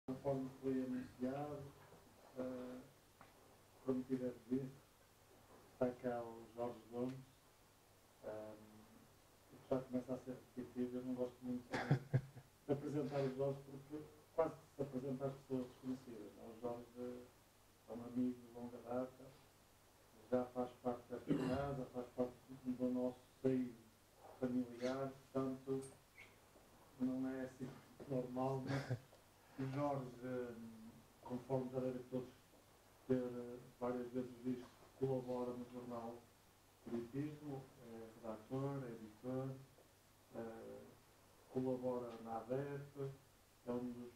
Conforme foi anunciado, prometido é devido, está cá o Jorge Gomes. Já começa a ser repetitivo, eu não gosto muito de apresentar o Jorge porque quase que se apresenta às pessoas desconhecidas. O Jorge é um amigo de longa data, já faz parte desta casa, faz parte do nosso seio familiar, portanto não é assim normal, mas o Jorge, conforme já devem todos ter várias vezes visto, colabora no jornal Politismo, é redator, é editor, colabora na ADEP, é um dos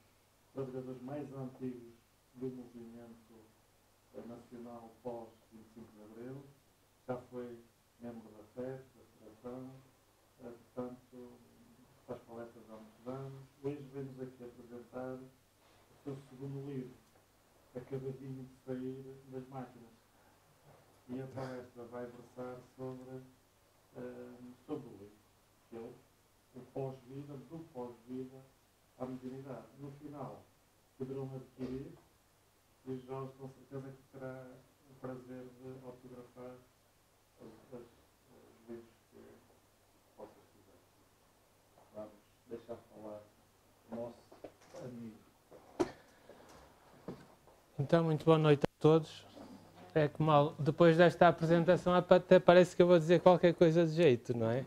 trabalhadores mais antigos do movimento nacional pós-25 de Abril, já foi membro da FES, da Federação, portanto faz palestras há muitos anos. Hoje vem-nos aqui apresentar o seu segundo livro, acabadinho de sair das máquinas. E a palestra vai versar sobre o livro, que é o pós-vida, do pós-vida à modernidade. No final, poderão adquirir, e o Jorge com certeza que terá o prazer de autografar os livros que possas quiser. Vamos deixar falar o nosso amigo. Então, muito boa noite a todos. É que mal, depois desta apresentação até parece que eu vou dizer qualquer coisa de jeito, não é?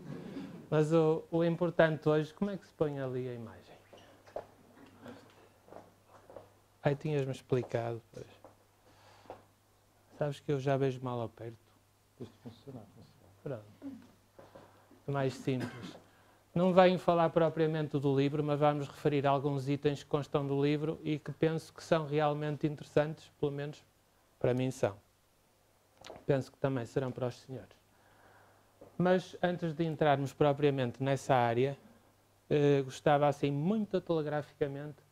Mas o importante hoje, como é que se põe ali a imagem? Aí tinhas-me explicado, pois. Sabes que eu já vejo mal ao perto. Isto funciona. Pronto. É mais simples. Não venho falar propriamente do livro, mas vamos referir alguns itens que constam do livro e que penso que são realmente interessantes, pelo menos para mim são. Penso que também serão para os senhores. Mas antes de entrarmos propriamente nessa área, gostava assim muito telegraficamente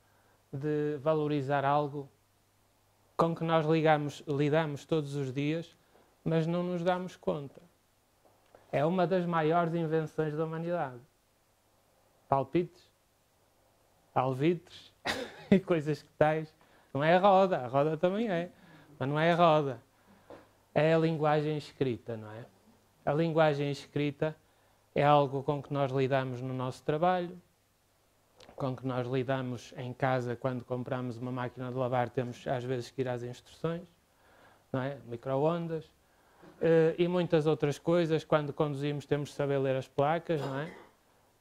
de valorizar algo com que nós lidamos todos os dias, mas não nos damos conta. É uma das maiores invenções da humanidade. Palpites, alvitres e coisas que tais. Não é a roda também é, mas não é a roda. É a linguagem escrita, não é? A linguagem escrita é algo com que nós lidamos no nosso trabalho, com que nós lidamos em casa quando compramos uma máquina de lavar, temos às vezes que ir às instruções, não é? Micro-ondas, e muitas outras coisas, quando conduzimos temos de saber ler as placas, não é?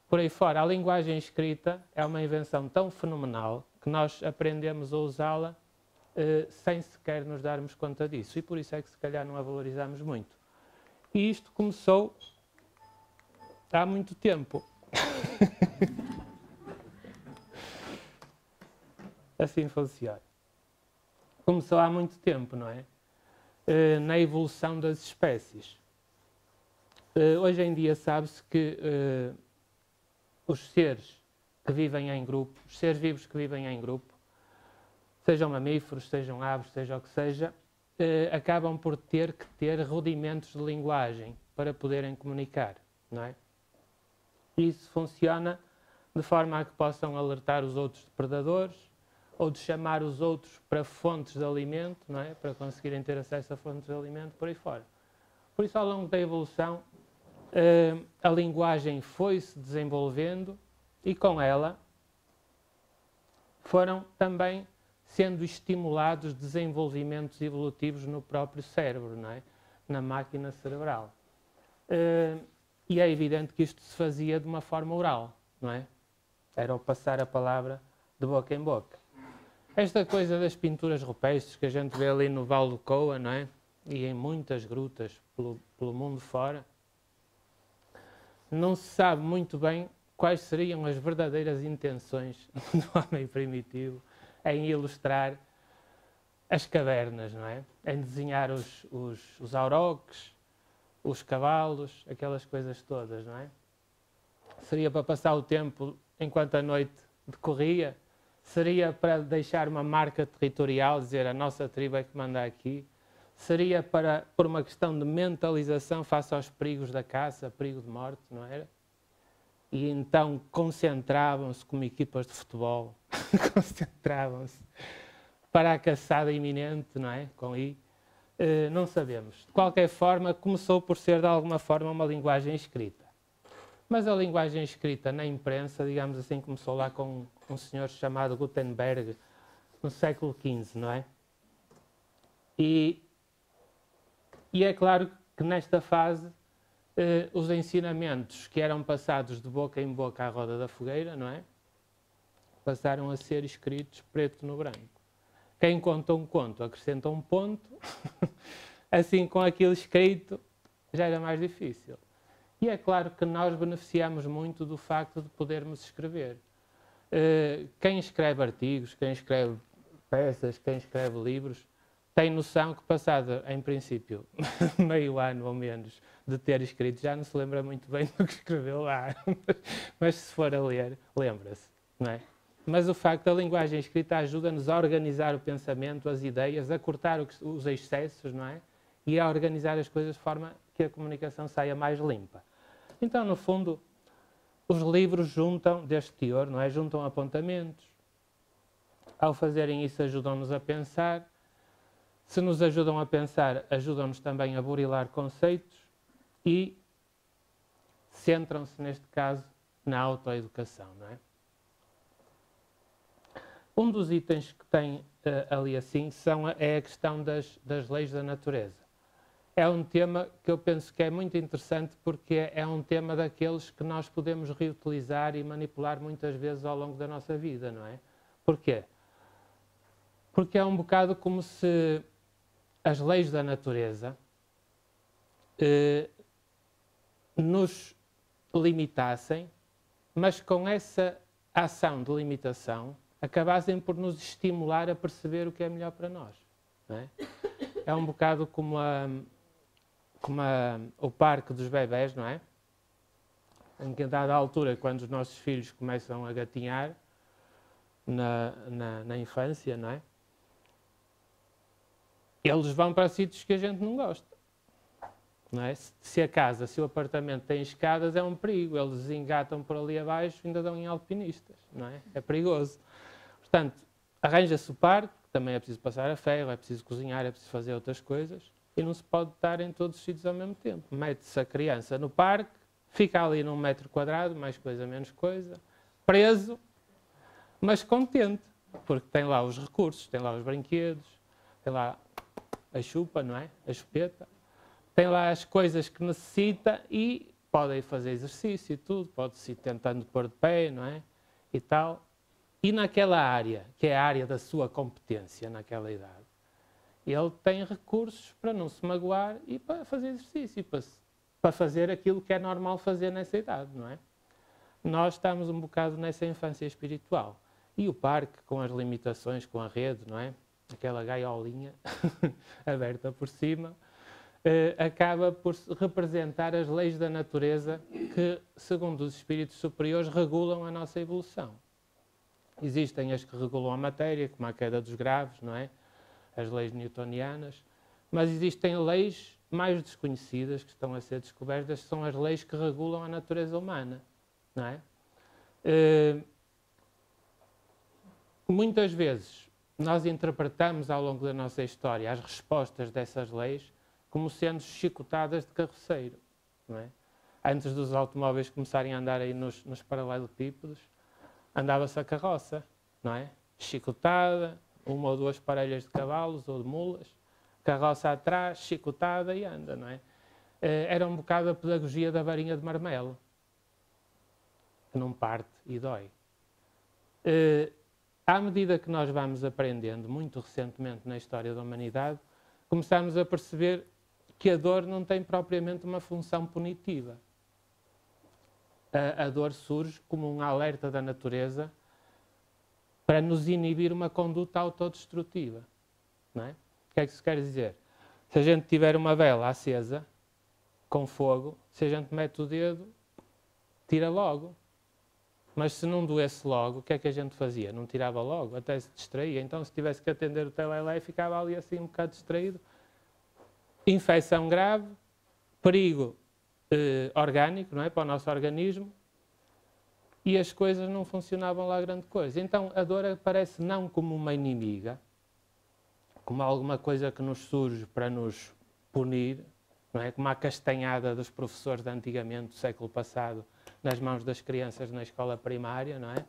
Por aí fora, a linguagem escrita é uma invenção tão fenomenal que nós aprendemos a usá-la sem sequer nos darmos conta disso. E por isso é que se calhar não a valorizamos muito. E isto começou há muito tempo. Assim funciona. Começou há muito tempo, não é? Na evolução das espécies. Hoje em dia sabe-se que os seres que vivem em grupo, os seres vivos que vivem em grupo, sejam mamíferos, sejam aves, seja o que seja, acabam por ter que ter rudimentos de linguagem para poderem comunicar, não é? Isso funciona de forma a que possam alertar os outros predadores ou de chamar os outros para fontes de alimento, não é? Para conseguirem ter acesso a fontes de alimento, por aí fora. Por isso, ao longo da evolução, a linguagem foi-se desenvolvendo e com ela foram também sendo estimulados desenvolvimentos evolutivos no próprio cérebro, não é? Na máquina cerebral. E é evidente que isto se fazia de uma forma oral, não é? Era o passar a palavra de boca em boca. Esta coisa das pinturas rupestres que a gente vê ali no Vale do Coa, não é? E em muitas grutas pelo mundo fora, não se sabe muito bem quais seriam as verdadeiras intenções do homem primitivo em ilustrar as cavernas, não é? Em desenhar os auroques, os cavalos, aquelas coisas todas, não é? Seria para passar o tempo enquanto a noite decorria? Seria para deixar uma marca territorial, dizer a nossa tribo é que manda aqui? Seria por uma questão de mentalização face aos perigos da caça, perigo de morte, não era? e então concentravam-se como equipas de futebol, concentravam-se para a caçada iminente, não é? Com I. Não sabemos. De qualquer forma, começou por ser de alguma forma uma linguagem escrita. Mas a linguagem escrita na imprensa, digamos assim, começou lá com um senhor chamado Gutenberg, no século XV, não é? E é claro que nesta fase os ensinamentos que eram passados de boca em boca à roda da fogueira, não é? Passaram a ser escritos preto no branco. Quem conta um conto acrescenta um ponto, assim com aquilo escrito já era mais difícil. E é claro que nós beneficiamos muito do facto de podermos escrever. Quem escreve artigos, quem escreve peças, quem escreve livros, tem noção que passado, em princípio, meio ano ou menos de ter escrito, já não se lembra muito bem do que escreveu lá. Mas se for a ler, lembra-se, não é? Mas o facto da linguagem escrita ajuda-nos a organizar o pensamento, as ideias, a cortar os excessos, não é? E a organizar as coisas de forma que a comunicação saia mais limpa. Então, no fundo, os livros juntam deste teor, não é? Juntam apontamentos. Ao fazerem isso, ajudam-nos a pensar. Se nos ajudam a pensar, ajudam-nos também a burilar conceitos e centram-se, neste caso, na autoeducação, não é? Um dos itens que tem ali assim é a questão das leis da natureza. É um tema que eu penso que é muito interessante porque é um tema daqueles que nós podemos reutilizar e manipular muitas vezes ao longo da nossa vida, não é? Porquê? Porque é um bocado como se as leis da natureza nos limitassem, mas com essa ação de limitação acabassem por nos estimular a perceber o que é melhor para nós. Não é? É um bocado como o parque dos bebés, não é? Em que, a dada altura, quando os nossos filhos começam a gatinhar na infância, não é? Eles vão para sítios que a gente não gosta. Não é? Se a casa, se o apartamento tem escadas, é um perigo. Eles engatam por ali abaixo e ainda dão em alpinistas. Não é? É perigoso. Portanto, arranja-se o parque, também é preciso passar a ferro, é preciso cozinhar, é preciso fazer outras coisas, e não se pode estar em todos os sítios ao mesmo tempo. Mete-se a criança no parque, fica ali num metro quadrado, mais coisa, menos coisa, preso, mas contente, porque tem lá os recursos, tem lá os brinquedos, tem lá a chupa, não é? A chupeta, tem lá as coisas que necessita e pode ir fazer exercício e tudo, pode-se ir tentando pôr de pé, não é? E tal. E naquela área, que é a área da sua competência naquela idade, ele tem recursos para não se magoar e para fazer exercício, para fazer aquilo que é normal fazer nessa idade, não é? Nós estamos um bocado nessa infância espiritual. E o parque, com as limitações, com a rede, não é? Aquela gaiolinha aberta por cima, acaba por representar as leis da natureza que, segundo os espíritos superiores, regulam a nossa evolução. Existem as que regulam a matéria, como a queda dos graves, não é? As leis newtonianas, mas existem leis mais desconhecidas que estão a ser descobertas, que são as leis que regulam a natureza humana, não é? Muitas vezes nós interpretamos ao longo da nossa história as respostas dessas leis como sendo chicotadas de carroceiro, não é? Antes dos automóveis começarem a andar aí nos paralelepípedos, andava-se a carroça, não é? Chicotada, uma ou duas parelhas de cavalos ou de mulas, carroça atrás, chicotada e anda, não é? Era um bocado a pedagogia da varinha de marmelo, que não parte e dói. À medida que nós vamos aprendendo, muito recentemente na história da humanidade, começamos a perceber que a dor não tem propriamente uma função punitiva. A dor surge como um alerta da natureza para nos inibir uma conduta autodestrutiva. Não é? O que é que isso quer dizer? Se a gente tiver uma vela acesa, com fogo, se a gente mete o dedo, tira logo. Mas se não doesse logo, o que é que a gente fazia? Não tirava logo, até se distraía. Então, se tivesse que atender o telelé, ficava ali assim um bocado distraído. Infecção grave, perigo orgânico, não é? Para o nosso organismo, e as coisas não funcionavam lá grande coisa. Então a dor aparece não como uma inimiga, como alguma coisa que nos surge para nos punir, não é? Como a castanhada dos professores de antigamente, do século passado, nas mãos das crianças na escola primária, não é?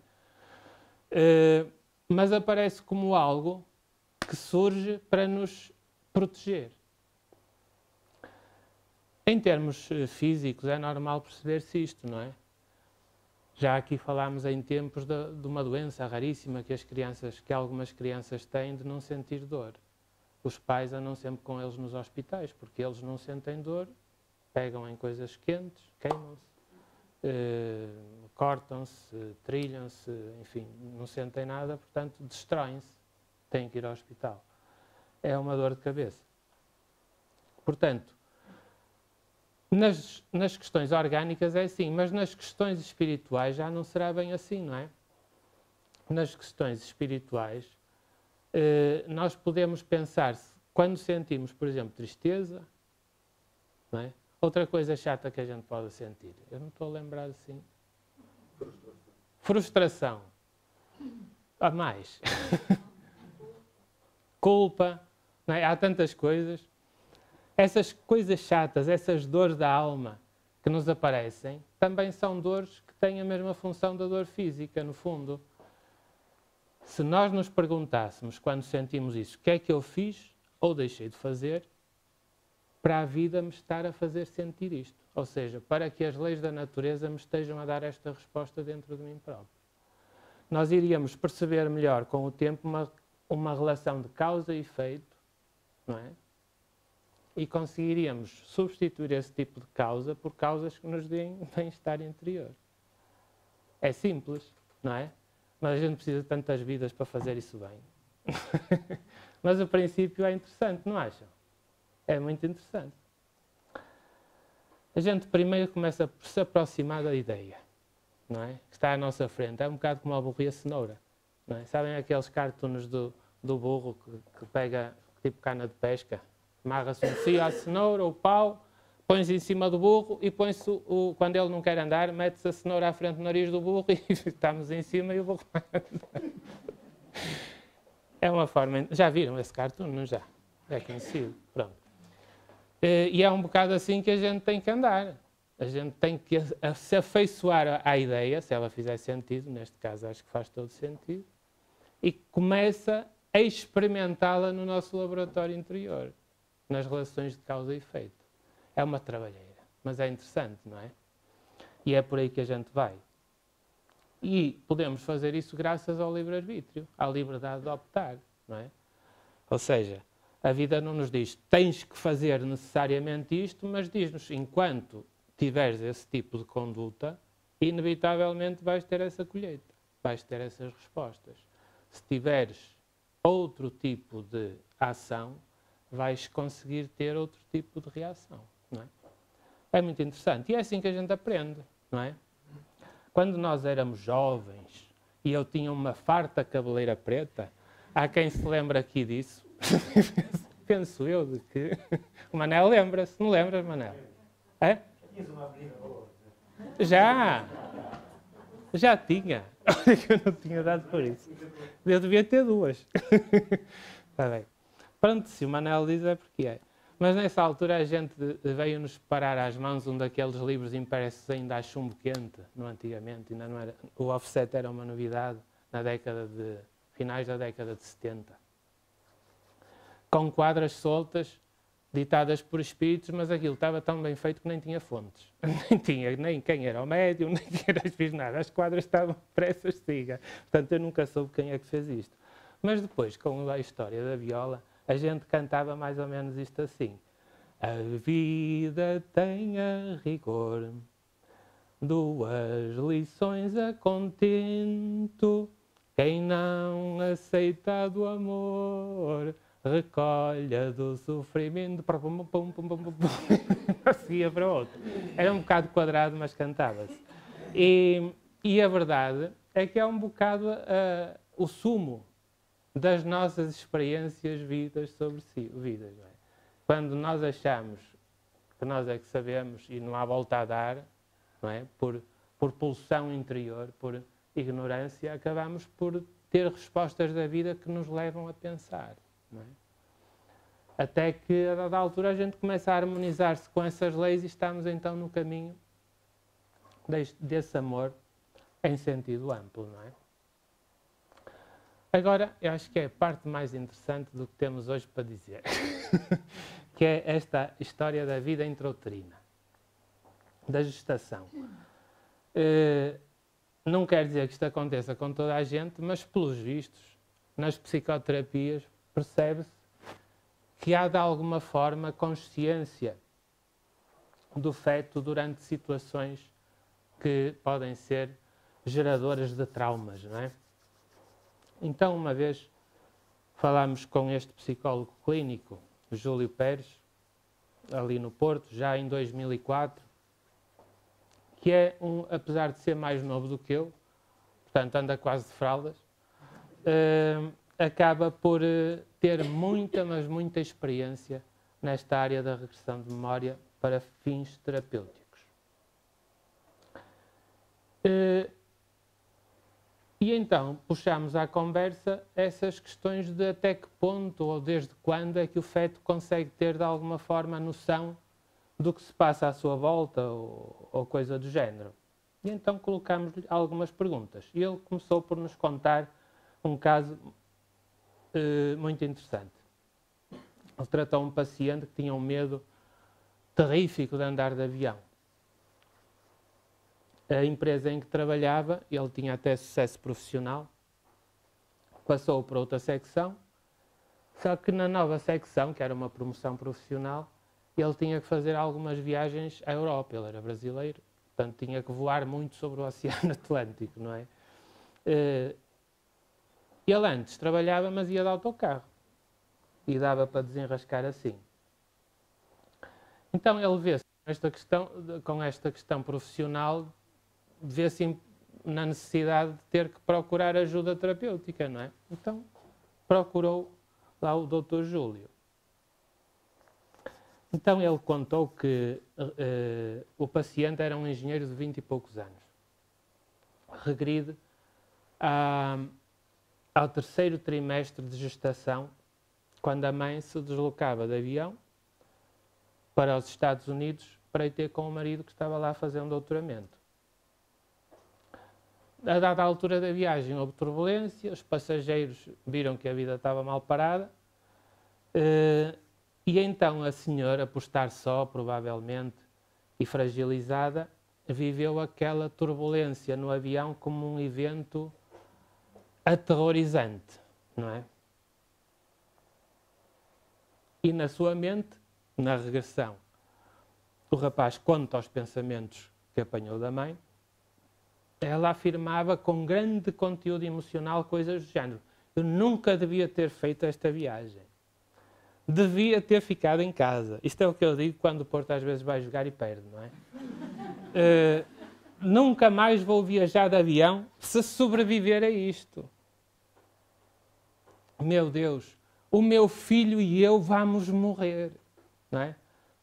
Mas aparece como algo que surge para nos proteger. Em termos físicos, é normal perceber-se isto, não é? Já aqui falámos em tempos de uma doença raríssima que algumas crianças têm de não sentir dor. Os pais andam sempre com eles nos hospitais, porque eles não sentem dor, pegam em coisas quentes, queimam-se, cortam-se, trilham-se, enfim, não sentem nada, portanto destroem-se, têm que ir ao hospital. É uma dor de cabeça. Portanto, nas questões orgânicas é assim, mas nas questões espirituais já não será bem assim, não é? Nas questões espirituais, nós podemos pensar, quando sentimos, por exemplo, tristeza, não é? Outra coisa chata que a gente pode sentir, eu não estou a lembrar assim. Frustração. Há mais. Culpa, não é? Há tantas coisas. Essas coisas chatas, essas dores da alma que nos aparecem, também são dores que têm a mesma função da dor física, no fundo. Se nós nos perguntássemos, quando sentimos isso, o que é que eu fiz ou deixei de fazer para a vida me estar a fazer sentir isto? Ou seja, para que as leis da natureza me estejam a dar esta resposta dentro de mim próprio. Nós iríamos perceber melhor com o tempo uma relação de causa e efeito, não é? E conseguiríamos substituir esse tipo de causa por causas que nos deem bem-estar interior. É simples, não é? Mas a gente precisa de tantas vidas para fazer isso bem. Mas o princípio é interessante, não acham? É muito interessante. A gente primeiro começa a se aproximar da ideia, não é? Que está à nossa frente. É um bocado como a burro e a cenoura. Não é? Sabem aqueles cartoons do burro que pega tipo cana de pesca? Amarra-se um fio à cenoura, o pau, põe-se em cima do burro e põe-se, quando ele não quer andar, mete-se a cenoura à frente do nariz do burro e estamos em cima e o burro vai andar. É uma forma... Já viram esse cartoon? Não já? É conhecido. Pronto. E é um bocado assim que a gente tem que andar. A gente tem que se afeiçoar à ideia, se ela fizer sentido, neste caso acho que faz todo sentido, e começa a experimentá-la no nosso laboratório interior, nas relações de causa e efeito. É uma trabalheira, mas é interessante, não é? E é por aí que a gente vai. E podemos fazer isso graças ao livre-arbítrio, à liberdade de optar, não é? Ou seja, a vida não nos diz tens que fazer necessariamente isto, mas diz-nos, enquanto tiveres esse tipo de conduta, inevitavelmente vais ter essa colheita, vais ter essas respostas. Se tiveres outro tipo de ação, vais conseguir ter outro tipo de reação, não é? É muito interessante. E é assim que a gente aprende, não é? Quando nós éramos jovens e eu tinha uma farta cabeleira preta, há quem se lembra aqui disso? Penso eu de que... O Manel lembra-se, não lembras, Manel? É? Já tinha. Olha que eu não tinha dado por isso. Eu devia ter duas. Está bem. Pronto, se o Manel diz é porque é. Mas nessa altura a gente veio-nos parar às mãos um daqueles livros impressos ainda a chumbo quente, no antigamente, ainda não era, o offset era uma novidade na finais da década de 70. Com quadras soltas, ditadas por espíritos, mas aquilo estava tão bem feito que nem tinha fontes. Nem tinha nem quem era o médium, nem quem era fiz nada. As quadras estavam pressas siga. Portanto, eu nunca soube quem é que fez isto. Mas depois, com a história da viola, a gente cantava mais ou menos isto assim. A vida tem a rigor, duas lições a contento, quem não aceita do amor, recolha do sofrimento, seguia para outro. Era um bocado quadrado, mas cantava-se. E a verdade é que é um bocado o sumo das nossas experiências vidas sobre si, vidas, não é? Quando nós achamos que nós é que sabemos e não há volta a dar, não é? Por por pulsão interior, por ignorância, acabamos por ter respostas da vida que nos levam a pensar, não é? Até que, a dada altura, a gente começa a harmonizar-se com essas leis e estamos então no caminho desse amor em sentido amplo, não é? Agora, eu acho que é a parte mais interessante do que temos hoje para dizer, que é esta história da vida intrauterina, da gestação. Não quer dizer que isto aconteça com toda a gente, mas pelos vistos, nas psicoterapias, percebe-se que há de alguma forma consciência do feto durante situações que podem ser geradoras de traumas, não é? Então, uma vez falámos com este psicólogo clínico, Júlio Pérez, ali no Porto, já em 2004, que é apesar de ser mais novo do que eu, portanto anda quase de fraldas, acaba por ter muita, mas muita experiência nesta área da regressão de memória para fins terapêuticos. E então puxamos à conversa essas questões de até que ponto ou desde quando é que o feto consegue ter de alguma forma a noção do que se passa à sua volta ou coisa do género. E então colocámos-lhe algumas perguntas. E ele começou por nos contar um caso muito interessante. Ele tratou um paciente que tinha um medo terrífico de andar de avião. A empresa em que trabalhava, ele tinha até sucesso profissional, passou para outra secção, só que na nova secção, que era uma promoção profissional, ele tinha que fazer algumas viagens à Europa, ele era brasileiro, portanto tinha que voar muito sobre o Oceano Atlântico, não é? Ele antes trabalhava, mas ia de autocarro, e dava para desenrascar assim. Então ele vê-se com esta questão profissional, vê-se na necessidade de ter que procurar ajuda terapêutica, não é? Então procurou lá o Dr. Júlio. Então ele contou que o paciente era um engenheiro de 20 e poucos anos. Regride ao terceiro trimestre de gestação, quando a mãe se deslocava de avião para os Estados Unidos para ir ter com o marido que estava lá a fazer um doutoramento. A dada altura da viagem houve turbulência, os passageiros viram que a vida estava mal parada e então a senhora, por estar só, provavelmente, e fragilizada, viveu aquela turbulência no avião como um evento aterrorizante, não é? E na sua mente, na regressão, o rapaz conta os pensamentos que apanhou da mãe. Ela afirmava com grande conteúdo emocional coisas do género: eu nunca devia ter feito esta viagem. Devia ter ficado em casa. Isto é o que eu digo quando o Porto às vezes vai jogar e perde, não é? Nunca mais vou viajar de avião se sobreviver a isto. Meu Deus, o meu filho e eu vamos morrer, não é?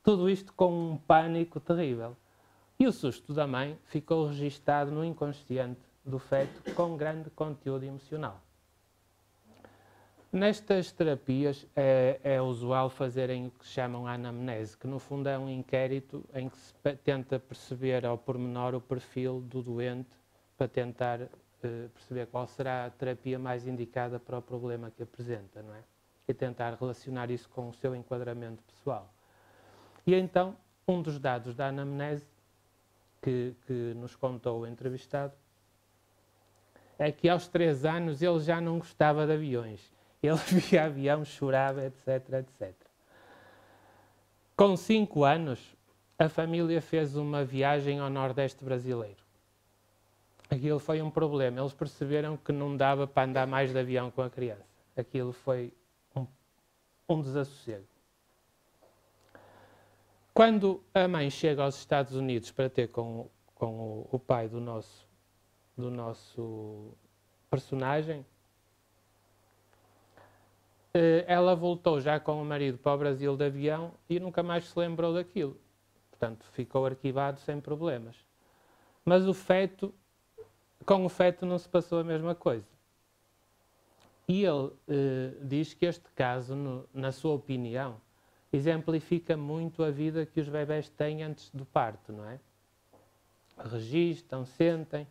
Tudo isto com um pânico terrível. E o susto da mãe ficou registado no inconsciente do feto com grande conteúdo emocional. Nestas terapias é usual fazerem o que chamam a anamnese, que no fundo é um inquérito em que se tenta perceber ao pormenor o perfil do doente para tentar perceber qual será a terapia mais indicada para o problema que apresenta, não é? E tentar relacionar isso com o seu enquadramento pessoal. E então, um dos dados da anamnese que nos contou o entrevistado é que aos 3 anos ele já não gostava de aviões. Ele via avião, chorava, etc, etc. Com 5 anos, a família fez uma viagem ao Nordeste brasileiro. Aquilo foi um problema. Eles perceberam que não dava para andar mais de avião com a criança. Aquilo foi um desassossego. Quando a mãe chega aos Estados Unidos para ter com o pai do nosso personagem, ela voltou já com o marido para o Brasil de avião e nunca mais se lembrou daquilo. Portanto, ficou arquivado sem problemas. Mas com o feto não se passou a mesma coisa. E ele diz que este caso, na sua opinião, exemplifica muito a vida que os bebés têm antes do parto, não é? Registam, sentem,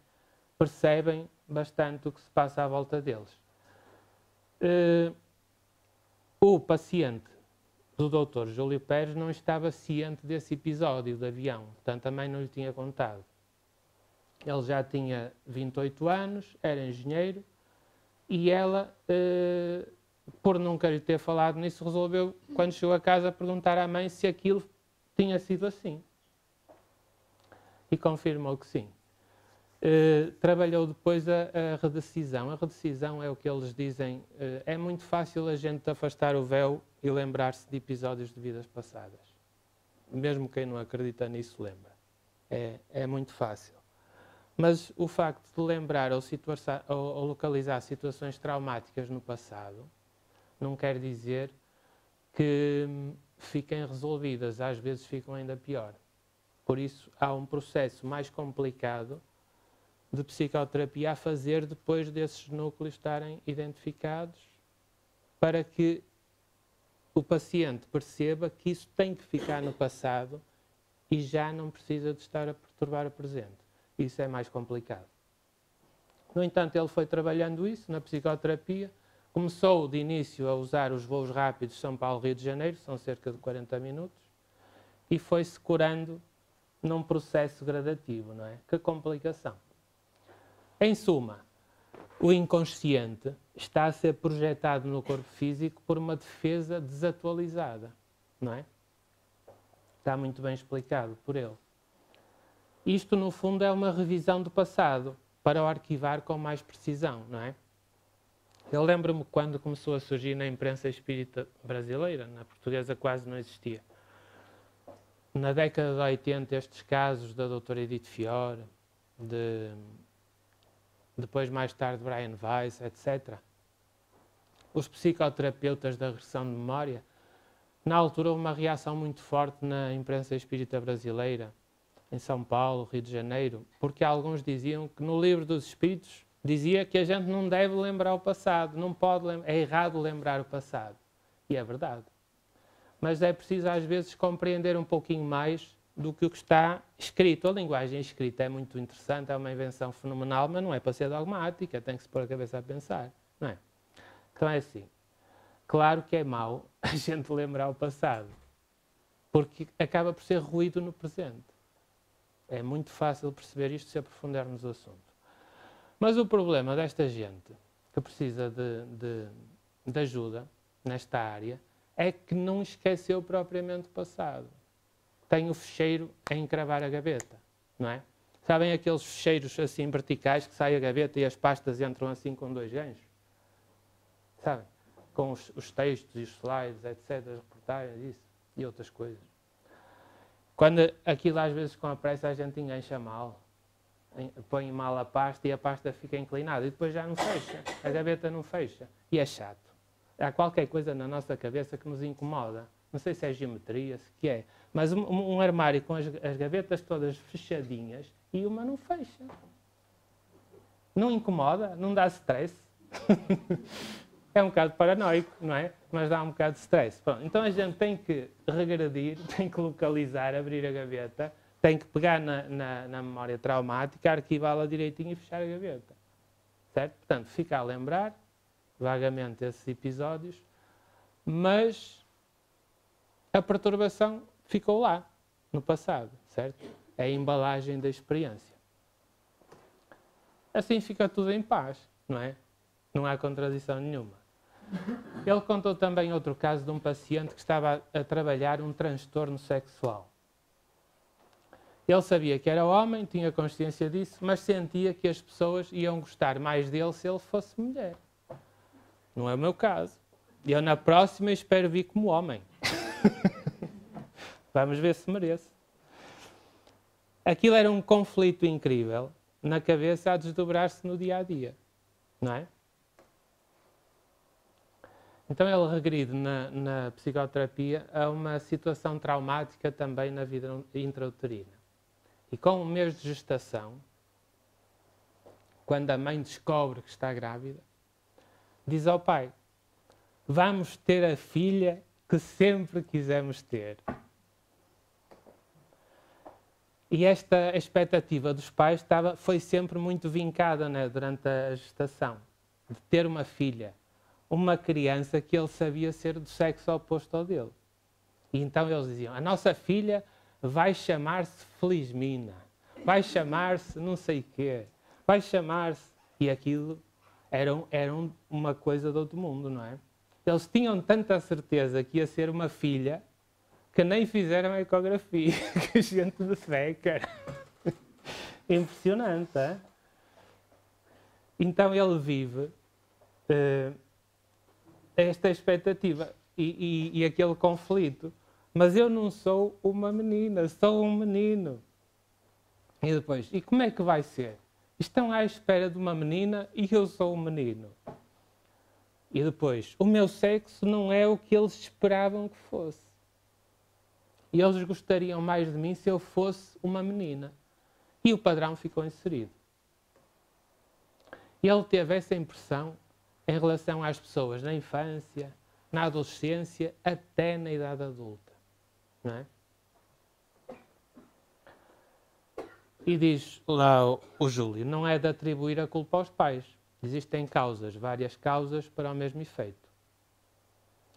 percebem bastante o que se passa à volta deles. O paciente do Dr. Júlio Pérez não estava ciente desse episódio de avião, portanto também não lhe tinha contado. Ele já tinha 28 anos, era engenheiro, e ela, por nunca lhe ter falado nisso, resolveu, quando chegou a casa, perguntar à mãe se aquilo tinha sido assim. E confirmou que sim. Trabalhou depois a redecisão. A redecisão é o que eles dizem, é muito fácil a gente afastar o véu e lembrar-se de episódios de vidas passadas. Mesmo quem não acredita nisso lembra. É muito fácil. Mas o facto de lembrar ou localizar situações traumáticas no passado não quer dizer que fiquem resolvidas. Às vezes ficam ainda pior. Por isso, há um processo mais complicado de psicoterapia a fazer depois desses núcleos estarem identificados, para que o paciente perceba que isso tem que ficar no passado e já não precisa de estar a perturbar o presente. Isso é mais complicado. No entanto, ele foi trabalhando isso na psicoterapia, começou de início a usar os voos rápidos São Paulo-Rio de Janeiro, são cerca de 40 minutos, e foi-se curando num processo gradativo, não é? Que complicação. Em suma, o inconsciente está a ser projetado no corpo físico por uma defesa desatualizada, não é? Está muito bem explicado por ele. Isto, no fundo, é uma revisão do passado, para o arquivar com mais precisão, não é? Eu lembro-me quando começou a surgir na imprensa espírita brasileira, na portuguesa quase não existia. Na década de 80, estes casos da doutora Edith Fiore, depois mais tarde Brian Weiss, etc. Os psicoterapeutas da regressão de memória, na altura houve uma reação muito forte na imprensa espírita brasileira, em São Paulo, Rio de Janeiro, porque alguns diziam que no livro dos Espíritos dizia que a gente não deve lembrar o passado, não pode é errado lembrar o passado. E é verdade. Mas é preciso às vezes compreender um pouquinho mais do que o que está escrito. A linguagem escrita é muito interessante, é uma invenção fenomenal, mas não é para ser dogmática, tem que se pôr a cabeça a pensar, não é? Então é assim, claro que é mau a gente lembrar o passado, porque acaba por ser ruído no presente. É muito fácil perceber isto se aprofundarmos o assunto. Mas o problema desta gente que precisa de ajuda nesta área é que não esqueceu propriamente o passado. Tem o fecheiro a encravar a gaveta, não é? Sabem aqueles fecheiros assim verticais que sai a gaveta e as pastas entram assim com dois ganchos? Sabem? Com os textos e os slides, etc., as reportagens, isso e outras coisas. Quando aquilo às vezes com a pressa a gente engancha mal, põe mal a pasta e a pasta fica inclinada e depois já não fecha, a gaveta não fecha e é chato. Há qualquer coisa na nossa cabeça que nos incomoda, não sei se é geometria, se que é, mas um armário com as gavetas todas fechadinhas e uma não fecha. Não incomoda? Não dá stress? É um bocado paranoico, não é? Mas dá um bocado de stress. Pronto, então a gente tem que regredir, tem que localizar, abrir a gaveta, tem que pegar na memória traumática, arquivá-la direitinho e fechar a gaveta. Certo? Portanto, fica a lembrar vagamente esses episódios, mas a perturbação ficou lá, no passado, certo? É a embalagem da experiência. Assim fica tudo em paz, não é? Não há contradição nenhuma. Ele contou também outro caso de um paciente que estava a trabalhar um transtorno sexual. Ele sabia que era homem, tinha consciência disso, mas sentia que as pessoas iam gostar mais dele se ele fosse mulher. Não é o meu caso. Eu na próxima espero vir como homem. Vamos ver se mereço. Aquilo era um conflito incrível na cabeça a desdobrar-se no dia a dia, não é? Então ele regride na psicoterapia a uma situação traumática também na vida intrauterina. E com um mês de gestação, quando a mãe descobre que está grávida, diz ao pai: vamos ter a filha que sempre quisemos ter. E esta expectativa dos pais foi sempre muito vincada, né, durante a gestação, de ter uma filha, uma criança que ele sabia ser do sexo oposto ao dele. E então eles diziam: a nossa filha vai chamar-se Felizmina, vai chamar-se não sei quê, vai chamar-se... E aquilo era uma coisa do outro mundo, não é? Eles tinham tanta certeza que ia ser uma filha que nem fizeram a ecografia. Que gente de fé, cara. Impressionante, é? Então ele vive esta expectativa e aquele conflito. Mas eu não sou uma menina, sou um menino. E depois, e como é que vai ser? Estão à espera de uma menina e eu sou um menino. E depois, o meu sexo não é o que eles esperavam que fosse. E eles gostariam mais de mim se eu fosse uma menina. E o padrão ficou inserido. E ele teve essa impressão em relação às pessoas na infância, na adolescência, até na idade adulta. Não é? E diz lá o Júlio, não é de atribuir a culpa aos pais. Existem causas, várias causas para o mesmo efeito.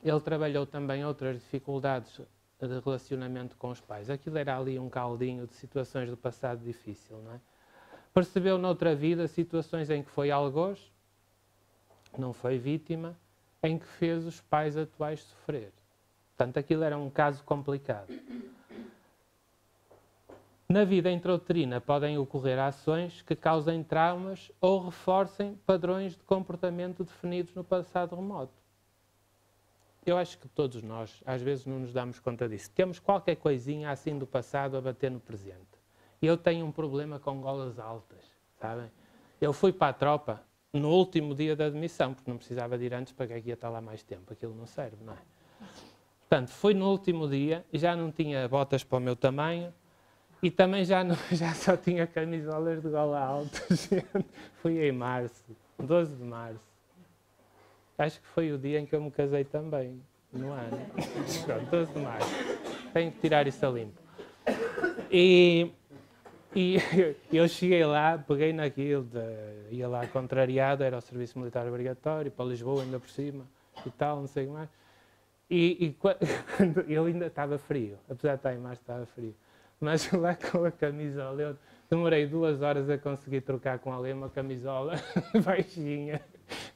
Ele trabalhou também outras dificuldades de relacionamento com os pais. Aquilo era ali um caldinho de situações do passado difícil, não é? Percebeu noutra vida situações em que foi algoz, não foi vítima, em que fez os pais atuais sofrer. Portanto, aquilo era um caso complicado. Na vida intrauterina podem ocorrer ações que causem traumas ou reforcem padrões de comportamento definidos no passado remoto. Eu acho que todos nós, às vezes, não nos damos conta disso. Temos qualquer coisinha assim do passado a bater no presente. E eu tenho um problema com golas altas, sabem? Eu fui para a tropa no último dia da admissão, porque não precisava de ir antes, para que aqui ia estar lá mais tempo. Aquilo não serve, não é? Portanto, fui no último dia e já não tinha botas para o meu tamanho e também já só tinha camisolas de gola alta. Fui em março, 12 de março. Acho que foi o dia em que eu me casei também, no ano. 12 de março. Tenho que tirar isso a limpo. E eu cheguei lá, peguei naquilo, ia lá contrariado, era o serviço militar obrigatório, para Lisboa ainda por cima, e tal, não sei o que mais. E quando eu ainda estava frio, apesar de estar em março, estava frio. Mas lá com a camisola, eu demorei 2 horas a conseguir trocar com alguém uma camisola baixinha,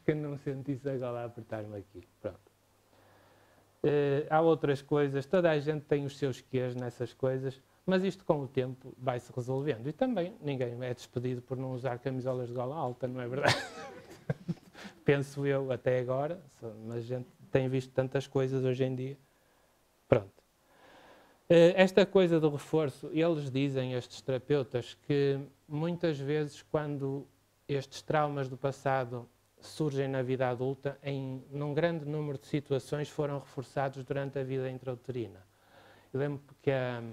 que eu não sentisse a gola a apertar-me aqui. Pronto. Há outras coisas, toda a gente tem os seus quês nessas coisas, mas isto com o tempo vai-se resolvendo. E também ninguém é despedido por não usar camisolas de gola alta, não é verdade? Penso eu até agora, mas a gente tem visto tantas coisas hoje em dia. Pronto. Esta coisa do reforço, eles dizem, estes terapeutas, que muitas vezes quando estes traumas do passado surgem na vida adulta, num grande número de situações foram reforçados durante a vida intrauterina. Eu lembro que a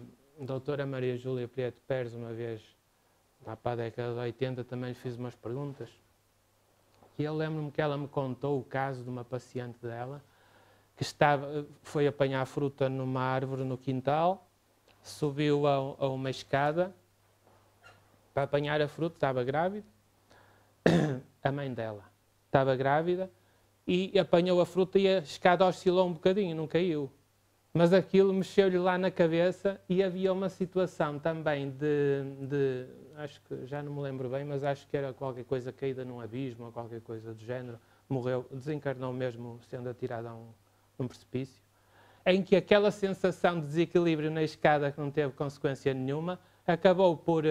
doutora Maria Júlia Prieto Pérez, uma vez, lá para a década de 80, também lhe fiz umas perguntas. E eu lembro-me que ela me contou o caso de uma paciente dela, que foi apanhar fruta numa árvore no quintal, subiu a uma escada para apanhar a fruta, estava grávida, a mãe dela estava grávida, e apanhou a fruta e a escada oscilou um bocadinho, não caiu. Mas aquilo mexeu-lhe lá na cabeça e havia uma situação também acho que já não me lembro bem, mas acho que era qualquer coisa caída num abismo ou qualquer coisa do género, morreu, desencarnou mesmo sendo atirada a um precipício, em que aquela sensação de desequilíbrio na escada que não teve consequência nenhuma, acabou por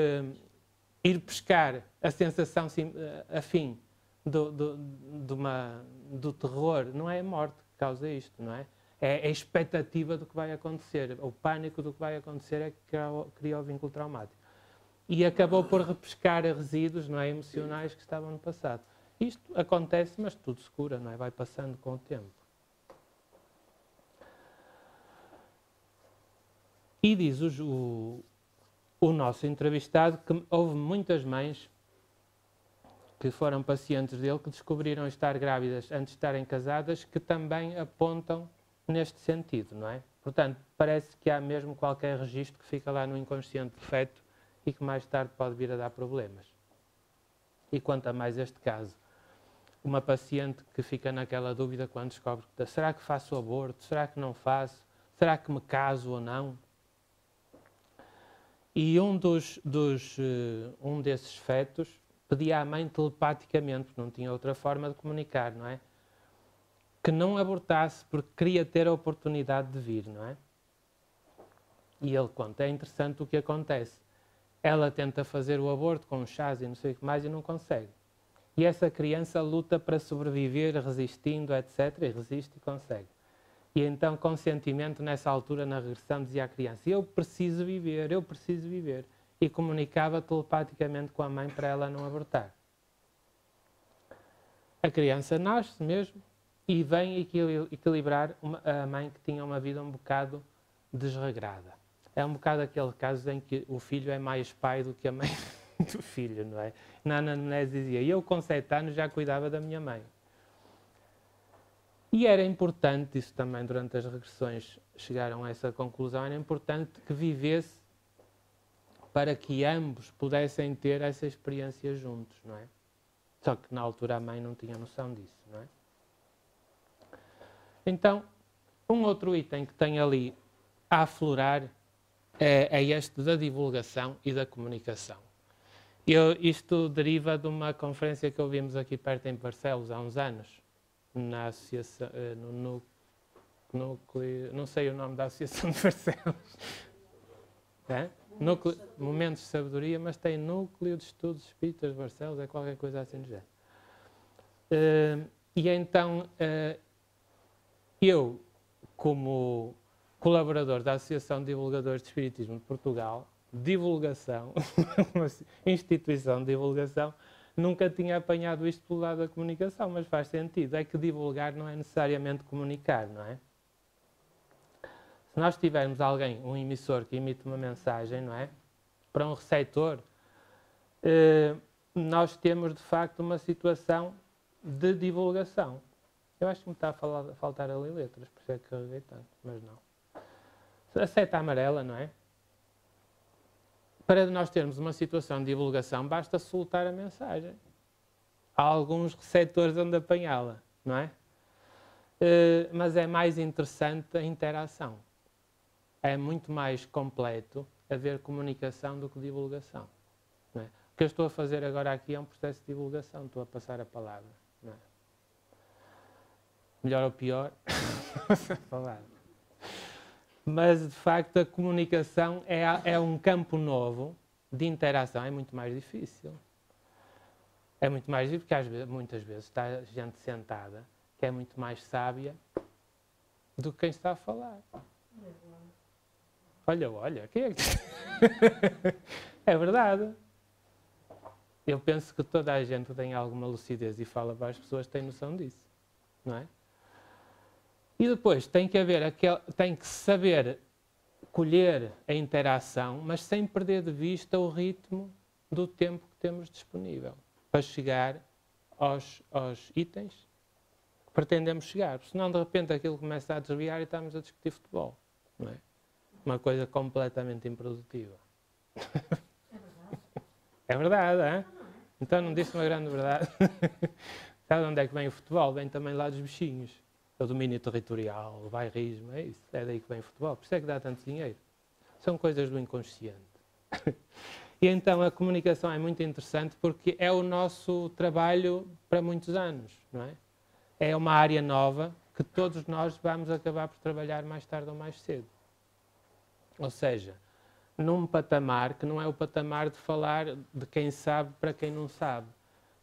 ir pescar a sensação afim do terror. Não é a morte que causa isto, não é? É a expectativa do que vai acontecer, o pânico do que vai acontecer é que cria o vínculo traumático. E acabou por repescar resíduos, não é, emocionais que estavam no passado. Isto acontece, mas tudo se cura, não é? Vai passando com o tempo. E diz o nosso entrevistado que houve muitas mães que foram pacientes dele que descobriram estar grávidas antes de estarem casadas, que também apontam neste sentido, não é? Portanto, parece que há mesmo qualquer registro que fica lá no inconsciente do feto e que mais tarde pode vir a dar problemas. E quanto a mais este caso, uma paciente que fica naquela dúvida quando descobre que será que faço o aborto, será que não faço, será que me caso ou não? E um desses fetos pedia à mãe telepaticamente, porque não tinha outra forma de comunicar, não é? Que não abortasse porque queria ter a oportunidade de vir, não é? E ele conta, é interessante o que acontece. Ela tenta fazer o aborto com chás e não sei o que mais e não consegue. E essa criança luta para sobreviver, resistindo, etc. E resiste e consegue. E então, com sentimento, nessa altura, na regressão, dizia à criança, eu preciso viver, eu preciso viver. E comunicava telepaticamente com a mãe para ela não abortar. A criança nasce mesmo e vem equilibrar a mãe que tinha uma vida um bocado desregrada. É um bocado aquele caso em que o filho é mais pai do que a mãe do filho, não é? Na anamnese dizia, eu com 7 anos já cuidava da minha mãe. E era importante, isso também durante as regressões chegaram a essa conclusão, era importante que vivesse para que ambos pudessem ter essa experiência juntos, não é? Só que na altura a mãe não tinha noção disso, não é? Então, um outro item que tem ali a aflorar é este da divulgação e da comunicação. Isto deriva de uma conferência que ouvimos aqui perto em Barcelos há uns anos, na associação, no núcleo, não sei o nome da associação de Barcelos, é? Momentos de Sabedoria, mas tem Núcleo de Estudos Espíritas de Barcelos, é qualquer coisa assim do género. E então, eu, como colaborador da Associação de Divulgadores de Espiritismo de Portugal, divulgação, uma instituição de divulgação, nunca tinha apanhado isto pelo lado da comunicação, mas faz sentido. É que divulgar não é necessariamente comunicar, não é? Se nós tivermos alguém, um emissor que emite uma mensagem, não é? Para um receptor, nós temos de facto uma situação de divulgação. Eu acho que me está a faltar ali letras, por isso é que carreguei tanto, mas não. A seta amarela, não é? Para nós termos uma situação de divulgação, basta soltar a mensagem. Há alguns receptores onde apanhá-la, não é? Mas é mais interessante a interação. É muito mais completo haver comunicação do que divulgação. Não é? O que eu estou a fazer agora aqui é um processo de divulgação, estou a passar a palavra. Não é? Melhor ou pior, falar. Mas, de facto, a comunicação é um campo novo de interação, é muito mais difícil. É muito mais difícil porque muitas vezes está gente sentada que é muito mais sábia do que quem está a falar. Olha, quem é que... É verdade. Eu penso que toda a gente que tem alguma lucidez e fala para as pessoas tem noção disso, não é? E depois tem que saber colher a interação, mas sem perder de vista o ritmo do tempo que temos disponível para chegar aos itens que pretendemos chegar. Senão, de repente, aquilo começa a desviar e estamos a discutir futebol. Não é? Uma coisa completamente improdutiva. É verdade, é? Então não disse uma grande verdade. Sabe onde é que vem o futebol? Vem também lá dos bichinhos. O domínio territorial, o bairrismo, é isso. É daí que vem o futebol. Por isso é que dá tanto dinheiro. São coisas do inconsciente. E então a comunicação é muito interessante porque é o nosso trabalho para muitos anos, não é? É uma área nova que todos nós vamos acabar por trabalhar mais tarde ou mais cedo. Ou seja, num patamar que não é o patamar de falar de quem sabe para quem não sabe,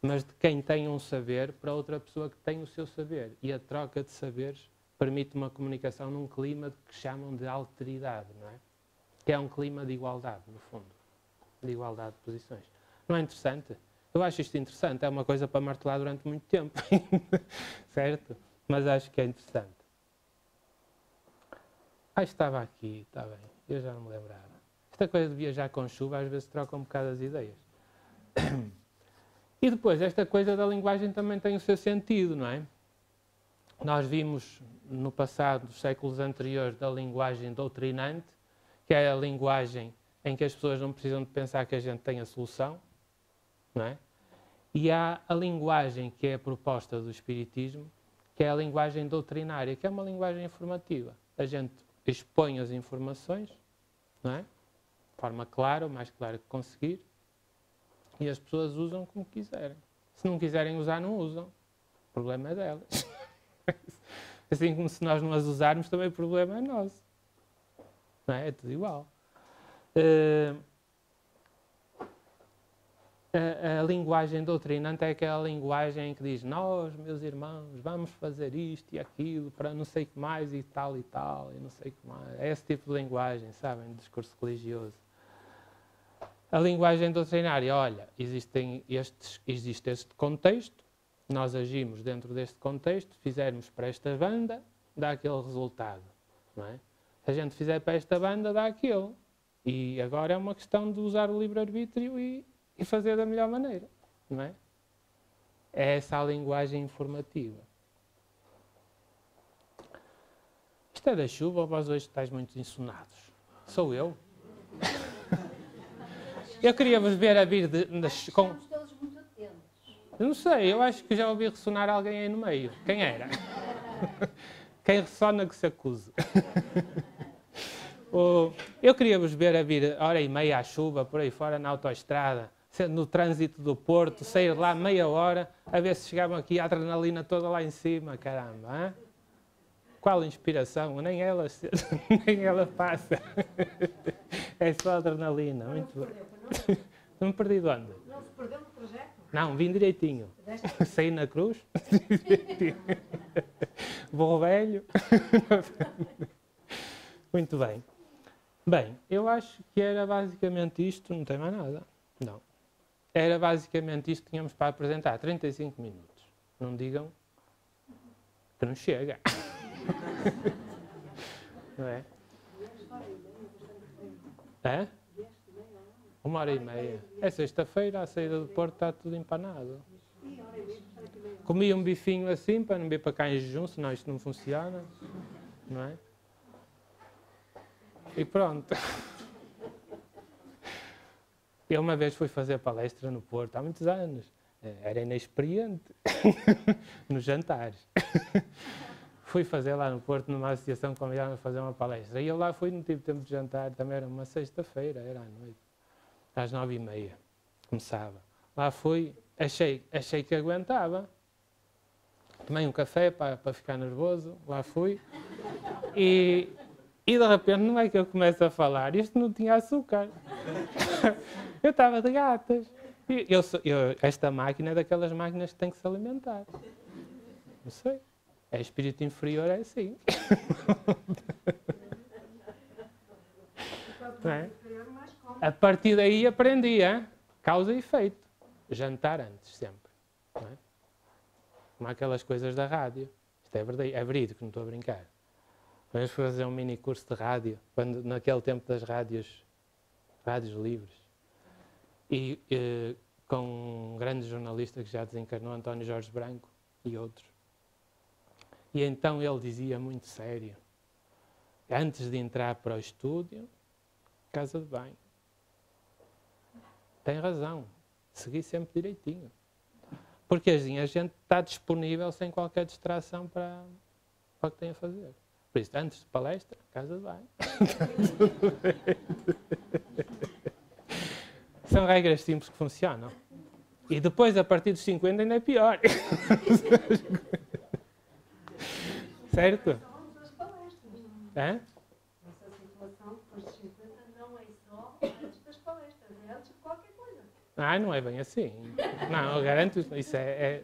mas de quem tem um saber para outra pessoa que tem o seu saber. E a troca de saberes permite uma comunicação num clima que chamam de alteridade, não é? Que é um clima de igualdade, no fundo. De igualdade de posições. Não é interessante? Eu acho isto interessante. É uma coisa para martelar durante muito tempo. Certo? Mas acho que é interessante. Estava aqui, está bem. Eu já não me lembrava. Esta coisa de viajar com chuva às vezes troca um bocado as ideias. E depois, esta coisa da linguagem também tem o seu sentido, não é? Nós vimos no passado, dos séculos anteriores, da linguagem doutrinante, que é a linguagem em que as pessoas não precisam de pensar que a gente tem a solução, não é? E há a linguagem que é a proposta do Espiritismo, que é a linguagem doutrinária, que é uma linguagem informativa. A gente expõe as informações, não é? De forma clara, o mais clara que conseguir, e as pessoas usam como quiserem. Se não quiserem usar, não usam. O problema é delas. Assim como se nós não as usarmos, também o problema é nosso. Não é? É tudo igual. A linguagem doutrinante é aquela linguagem que diz: nós, meus irmãos, vamos fazer isto e aquilo para não sei o que mais e tal, e não sei o que mais. É esse tipo de linguagem, sabem? Discurso religioso. A linguagem doutrinária, olha, existe este contexto, nós agimos dentro deste contexto, fizermos para esta banda, dá aquele resultado, não é? Se a gente fizer para esta banda, dá aquele. E agora é uma questão de usar o livre-arbítrio e fazer da melhor maneira, não é? É essa a linguagem informativa. Isto é da chuva ou vós hoje estáis muito ensonados? Sou eu? Eu queria vos ver a vir com... Estamos todos muito atentos. Não sei, eu acho que já ouvi ressonar alguém aí no meio. Quem era? Quem ressona que se acuse. Eu queria vos ver a vir hora e meia à chuva, por aí fora na autoestrada, no trânsito do Porto, sair lá meia hora, a ver se chegavam aqui a adrenalina toda lá em cima, caramba. Hein? Qual inspiração? Nem ela passa. É só adrenalina. Muito bom. Não me perdi de onde? Não se perdeu no trajeto? Não, vim direitinho. Saí na cruz. Vou velho. Muito bem. Bem, eu acho que era basicamente isto. Não tem mais nada. Não. Era basicamente isto que tínhamos para apresentar. 35 minutos. Não digam que não chega. Não é? É? 1h30. É sexta-feira, à saída do Porto está tudo empanado. Comi um bifinho assim para não vir para cá em jejum, senão isto não funciona. Não é? E pronto. Eu uma vez fui fazer palestra no Porto, há muitos anos. Era inexperiente nos jantares. Fui fazer lá no Porto, numa associação, convidaram-me a fazer uma palestra. E eu lá fui, não tive tempo de jantar, também era uma sexta-feira, era à noite. Às 9h30, começava. Lá fui, achei que aguentava. Tomei um café para ficar nervoso, lá fui. E de repente, não é que eu começo a falar, isto não tinha açúcar. Eu estava de gatas. Esta máquina é daquelas máquinas que tem que se alimentar. Não sei. É espírito inferior, é assim. Não é? A partir daí aprendi, hein? Causa e efeito. Jantar antes, sempre. Não é? Como aquelas coisas da rádio. Isto é verdade, é verídico, não estou a brincar. Vamos fazer um mini curso de rádio, naquele tempo das rádios livres. E com um grande jornalista que já desencarnou, António Jorge Branco, e outros. E então ele dizia muito sério, antes de entrar para o estúdio, casa de banho. Tem razão, segui sempre direitinho. Porque assim, a gente está disponível sem qualquer distração para o que tem a fazer. Por isso, antes de palestra, casa de banho. São regras simples que funcionam. E depois, a partir dos 50, ainda é pior. Certo? É? Essa situação, depois de 50, não é só antes das palestras, é antes de qualquer coisa. Não é bem assim. Não, eu garanto, isso é...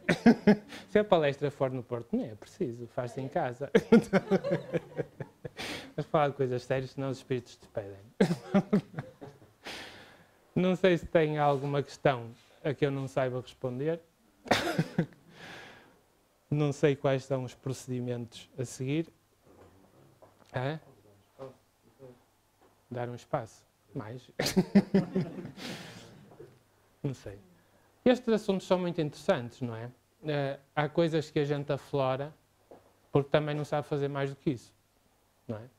Se a palestra for no Porto, não é preciso, faz-se em casa. Mas falar de coisas sérias, senão os espíritos te pedem. Não sei se tem alguma questão a que eu não saiba responder. Não sei quais são os procedimentos a seguir. É? Dar um espaço. Mais. Não sei. Estes assuntos são muito interessantes, não é? Há coisas que a gente aflora porque também não sabe fazer mais do que isso, não é?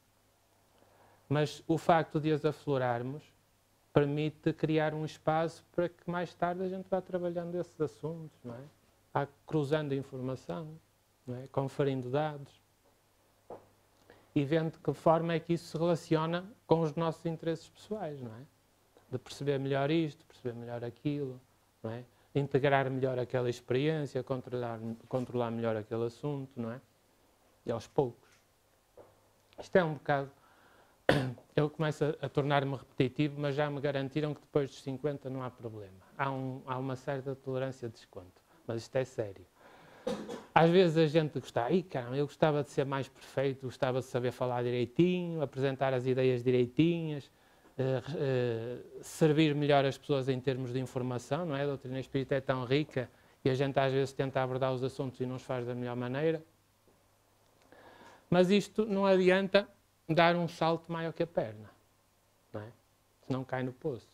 Mas o facto de as aflorarmos permite criar um espaço para que mais tarde a gente vá trabalhando esses assuntos, não é? Vá cruzando informação, não é? Conferindo dados e vendo de que forma é que isso se relaciona com os nossos interesses pessoais, não é? De perceber melhor isto, perceber melhor aquilo, não é? Integrar melhor aquela experiência, controlar melhor aquele assunto, não é? E aos poucos. Isto é um bocado... Eu começo a tornar-me repetitivo, mas já me garantiram que depois dos 50 não há problema. Há uma certa tolerância de desconto. Mas isto é sério. Às vezes a gente gostava, caramba, eu gostava de ser mais perfeito, gostava de saber falar direitinho, apresentar as ideias direitinhas, servir melhor as pessoas em termos de informação, não é? A doutrina espírita é tão rica e a gente às vezes tenta abordar os assuntos e não os faz da melhor maneira. Mas isto não adianta dar um salto maior que a perna, não é? Senão cai no poço.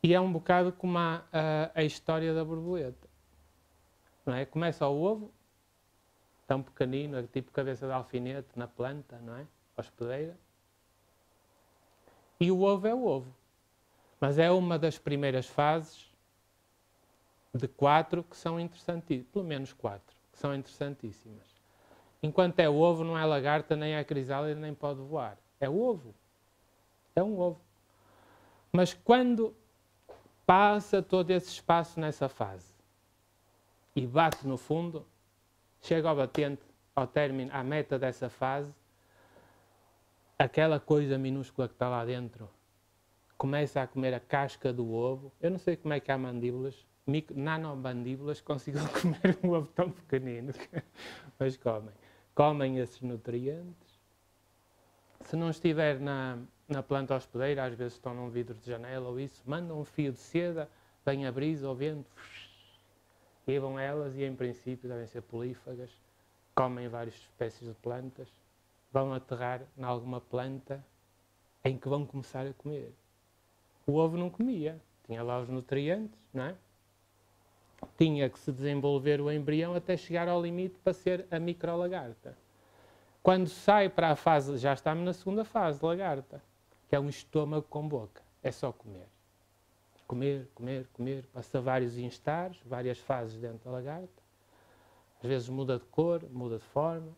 E é um bocado como a história da borboleta, não é? Começa ao ovo, tão pequenino, tipo cabeça de alfinete na planta, não é? Hospedeira. E o ovo é o ovo. Mas é uma das primeiras fases de 4 que são interessantíssimas, pelo menos 4, que são interessantíssimas. Enquanto é o ovo, não é lagarta, nem é crisálida, nem pode voar. É o ovo. É um ovo. Mas quando passa todo esse espaço nessa fase e bate no fundo, chega ao batente, ao término, à meta dessa fase, aquela coisa minúscula que está lá dentro começa a comer a casca do ovo. Eu não sei como é que há mandíbulas, nanomandíbulas, consigam comer um ovo tão pequenino, mas comem. Comem esses nutrientes. Se não estiver na planta hospedeira, às vezes estão num vidro de janela ou isso, mandam um fio de seda, vem a brisa ou vento, e vão elas e em princípio devem ser polífagas, comem várias espécies de plantas, vão aterrar em alguma planta em que vão começar a comer. O ovo não comia, tinha lá os nutrientes, não é? Tinha que se desenvolver o embrião até chegar ao limite para ser a microlagarta. Quando sai para a fase, já estamos na segunda fase, lagarta, que é um estômago com boca. É só comer. Comer, comer, comer. Passa vários instares, várias fases dentro da lagarta. Às vezes muda de cor, muda de forma,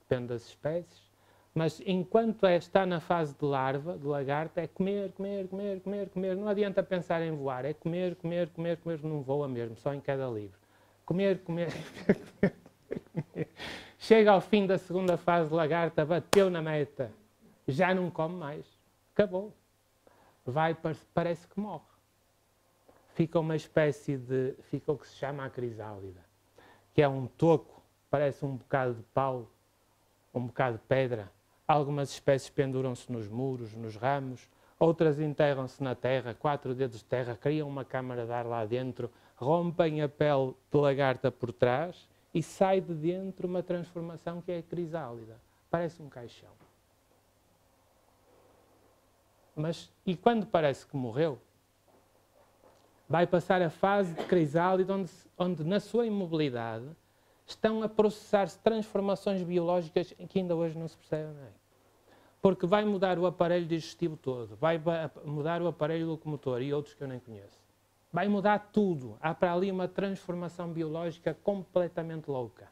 depende das espécies. Mas enquanto está na fase de larva, de lagarta, é comer, comer, comer, comer, comer. Não adianta pensar em voar, é comer, comer, comer, comer, não voa mesmo, só em queda livre. Comer, comer, comer, comer. Chega ao fim da segunda fase de lagarta, bateu na meta, já não come mais, acabou. Parece que morre. Fica uma espécie de, fica o que se chama a crisálida, que é um toco, parece um bocado de pau, um bocado de pedra. Algumas espécies penduram-se nos muros, nos ramos, outras enterram-se na terra, 4 dedos de terra, criam uma câmara de ar lá dentro, rompem a pele de lagarta por trás e sai de dentro uma transformação que é a crisálida. Parece um caixão. Mas, e quando parece que morreu, vai passar a fase de crisálida onde na sua imobilidade estão a processar-se transformações biológicas que ainda hoje não se percebem bem. Porque vai mudar o aparelho digestivo todo, vai mudar o aparelho locomotor e outros que eu nem conheço. Vai mudar tudo. Há para ali uma transformação biológica completamente louca.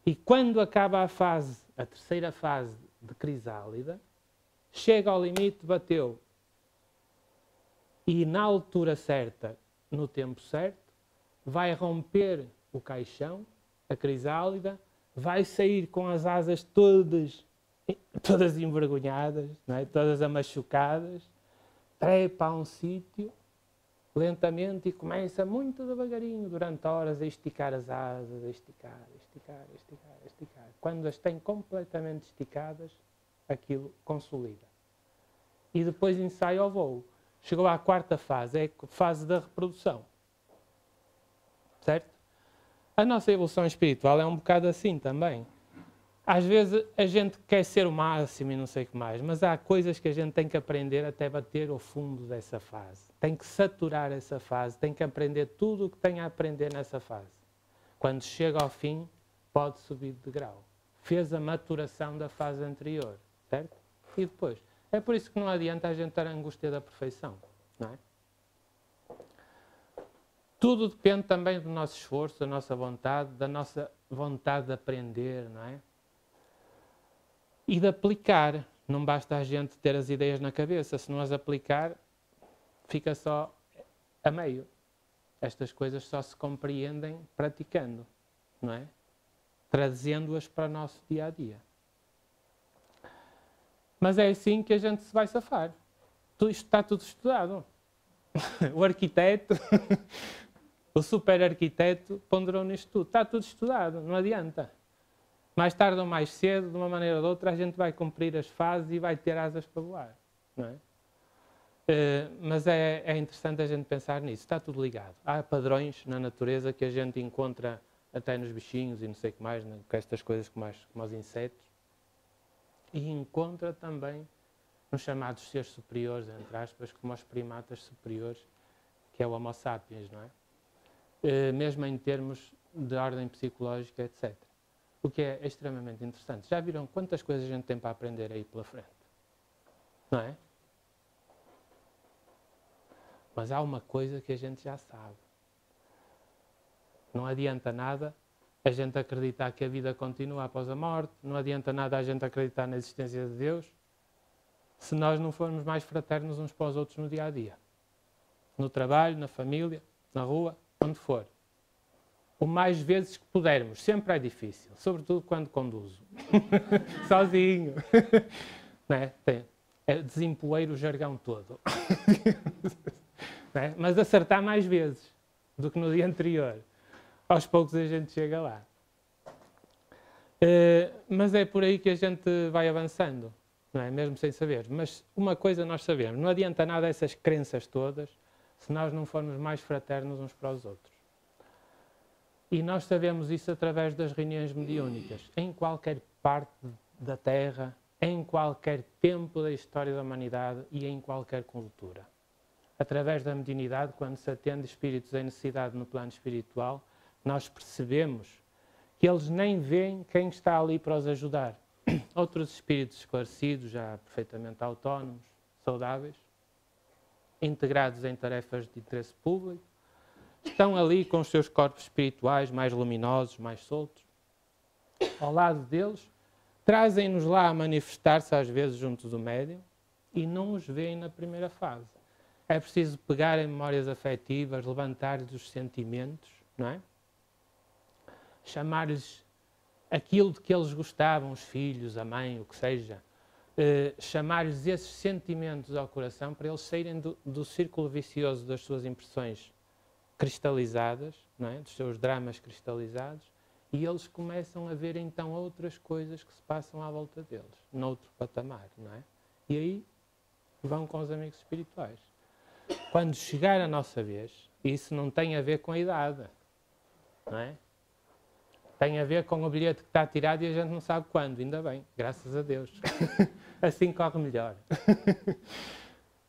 E quando acaba a terceira fase de crisálida, chega ao limite, bateu. E na altura certa, no tempo certo, vai romper o caixão, a crisálida, vai sair com as asas todas envergonhadas, não é? Todas amachucadas, trepa a um sítio, lentamente, e começa muito devagarinho, durante horas, a esticar as asas, a esticar, esticar, esticar, esticar. Quando as tem completamente esticadas, aquilo consolida. E depois ensaia ao voo. Chegou à quarta fase, é a fase da reprodução. Certo? A nossa evolução espiritual é um bocado assim também. Às vezes a gente quer ser o máximo e não sei o que mais, mas há coisas que a gente tem que aprender até bater ao fundo dessa fase. Tem que saturar essa fase, tem que aprender tudo o que tem a aprender nessa fase. Quando chega ao fim, pode subir de grau. Fez a maturação da fase anterior, certo? E depois. É por isso que não adianta a gente ter a angústia da perfeição, não é? Tudo depende também do nosso esforço, da nossa vontade de aprender, não é? E de aplicar. Não basta a gente ter as ideias na cabeça. Se não as aplicar, fica só a meio. Estas coisas só se compreendem praticando, não é? Trazendo-as para o nosso dia-a-dia. Mas é assim que a gente se vai safar. Isto está tudo estudado. O arquiteto, o super arquiteto ponderou nisto tudo. Está tudo estudado, não adianta. Mais tarde ou mais cedo, de uma maneira ou de outra, a gente vai cumprir as fases e vai ter asas para voar, não é? Mas é interessante a gente pensar nisso. Está tudo ligado. Há padrões na natureza que a gente encontra até nos bichinhos e não sei o que mais, com estas coisas como os insetos. E encontra também nos chamados seres superiores, entre aspas, como os primatas superiores, que é o Homo sapiens, não é? Mesmo em termos de ordem psicológica, etc. O que é extremamente interessante. Já viram quantas coisas a gente tem para aprender aí pela frente? Não é? Mas há uma coisa que a gente já sabe. Não adianta nada a gente acreditar que a vida continua após a morte, não adianta nada a gente acreditar na existência de Deus, se nós não formos mais fraternos uns para os outros no dia-a-dia. No trabalho, na família, na rua, onde for. O mais vezes que pudermos. Sempre é difícil, sobretudo quando conduzo. Sozinho. Não é? Desempoeiro o jargão todo. Não é? Mas acertar mais vezes do que no dia anterior. Aos poucos a gente chega lá. Mas é por aí que a gente vai avançando, não é? Mesmo sem saber. Mas uma coisa nós sabemos, não adianta nada essas crenças todas se nós não formos mais fraternos uns para os outros. E nós sabemos isso através das reuniões mediúnicas. Em qualquer parte da Terra, em qualquer tempo da história da humanidade e em qualquer cultura. Através da mediunidade, quando se atende espíritos em necessidade no plano espiritual, nós percebemos que eles nem veem quem está ali para os ajudar. Outros espíritos esclarecidos, já perfeitamente autónomos, saudáveis, integrados em tarefas de interesse público, estão ali com os seus corpos espirituais mais luminosos, mais soltos. Ao lado deles, trazem-nos lá a manifestar-se às vezes junto do médium e não os veem na primeira fase. É preciso pegar em memórias afetivas, levantar-lhes os sentimentos, não é? Chamar-lhes aquilo de que eles gostavam, os filhos, a mãe, o que seja, chamar-lhes esses sentimentos ao coração para eles saírem do círculo vicioso das suas impressões cristalizadas, não é? Dos seus dramas cristalizados, e eles começam a ver então outras coisas que se passam à volta deles, noutro patamar, não é? E aí vão com os amigos espirituais. Quando chegar a nossa vez, isso não tem a ver com a idade, não é? Tem a ver com o bilhete que está tirado e a gente não sabe quando, ainda bem, graças a Deus. Assim corre melhor.